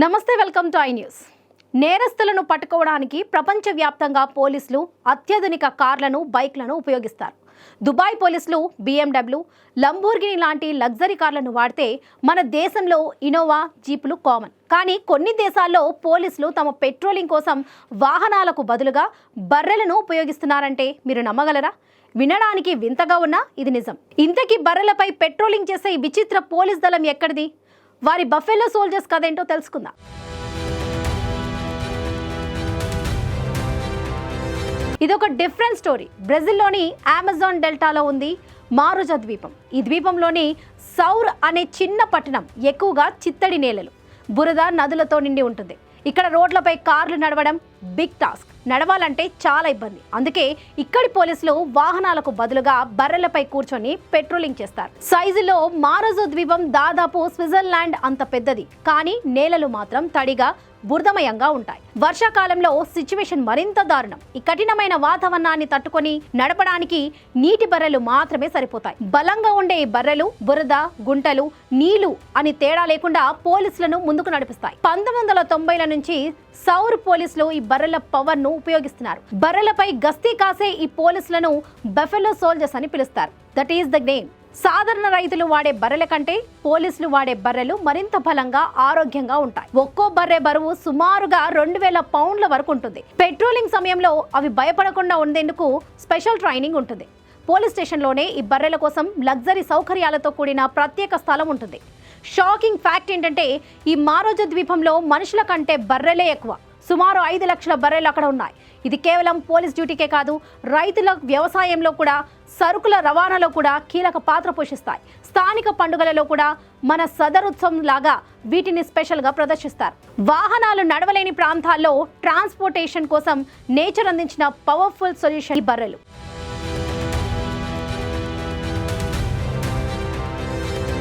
నమస్తే, welcome to I news. నేరస్తులను పట్టుకోవడానికి ప్రపంచవ్యాప్తంగా పోలీసులు అత్యాధునిక కార్లను, బైక్లను ఉపయోగిస్తారు. దుబాయ్ పోలీసులు BMW, లంబోర్గిని లాంటి లగ్జరీ కార్లను వాడితే మన దేశంలో ఇనోవా, జీపులు కామన్. కానీ కొన్ని దేశాల్లో పోలీసులు తమ పెట్రోలింగ్ కోసం వాహనాలకు బదులుగా బర్రెలను ఉపయోగిస్తున్నారంటే మీరు నమ్మగలరా? వినడానికి వింతగా ఉన్నా ఇది నిజం. ఇంతకీ బర్రెలపై పెట్రోలింగ్ చేసే ఈ విచిత్ర పోలీస్ దళం ఎక్కడిది? వారి బఫెలో సోల్జర్స్ కదేంటో తెలుసుకుందాం. ఇదొక డిఫరెంట్ స్టోరీ. బ్రెజిల్లోని అమెజాన్ డెల్టాలో ఉంది మారుజా ద్వీపం. ఈ ద్వీపంలోని సౌర్ అనే చిన్న పట్టణం ఎక్కువగా చిత్తడి నేలలు, బురద, నదులతో నిండి ఉంటుంది. ఇక్కడ రోడ్లపై కార్లు నడవడం బిగ్ టాస్క్. నడవాలంటే చాలా ఇబ్బంది. అందుకే ఇక్కడి పోలీసులు వాహనాలకు బదులుగా బర్రెలపై కూర్చొని పెట్రోలింగ్ చేస్తారు. సైజులో మారుజా ద్వీపం దాదాపు స్విట్జర్లాండ్ అంత పెద్దది. కానీ నేలలు మాత్రం తడిగా, బురదమయంగా ఉంటాయి. వర్షాకాలంలో సిచ్యువేషన్ మరింత దారుణం. ఈ కఠినమైన వాతావరణాన్ని తట్టుకొని నడపడానికి నీటి బర్రెలు మాత్రమే సరిపోతాయి. బలంగా ఉండే ఈ బర్రెలు బురద, గుంటలు, నీళ్లు అని తేడా లేకుండా పోలీసులను ముందుకు నడిపిస్తాయి. 1990ల నుంచి సౌర్ పోలీసులు ఈ బర్రెల పవర్ ను ఉపయోగిస్తున్నారు. బర్రెలపై గస్తీ కాసే ఈ పోలీసులను బఫెలో సోల్జర్స్ అని పిలుస్తారు. That is the name. సాధారణ రైతులు వాడే బర్రెల కంటే పోలీసులు వాడే బర్రెలు మరింత బలంగా, ఆరోగ్యంగా ఉంటాయి. ఒక్కో బర్రె బరువు సుమారుగా 2000 పౌండ్ల వరకు ఉంటుంది. పెట్రోలింగ్ సమయంలో అవి భయపడకుండా ఉండేందుకు స్పెషల్ ట్రైనింగ్ ఉంటుంది. పోలీస్ స్టేషన్లోనే ఈ బర్రెల కోసం లగ్జరీ సౌకర్యాలతో కూడిన ప్రత్యేక స్థలం ఉంటుంది. షాకింగ్ ఫ్యాక్ట్ ఏంటంటే ఈ మారుజా ద్వీపంలో మనుషుల కంటే బర్రెలే ఎక్కువ. సుమారు 5 లక్షల బర్రెలు అక్కడ ఉన్నాయి. ఇది కేవలం పోలీస్ డ్యూటీకే కాదు, రైతుల వ్యవసాయంలో కూడా, సరుకుల రవాణాలో కూడా కీలక పాత్ర పోషిస్తాయి. స్థానిక పండుగలలో కూడా మన సదరుత్సవం లాగా వీటిని స్పెషల్గా ప్రదర్శిస్తారు. వాహనాలు నడవలేని ప్రాంతాల్లో ట్రాన్స్పోర్టేషన్ కోసం నేచర్ అందించిన పవర్ఫుల్ సొల్యూషన్ ఈ బర్రెలు.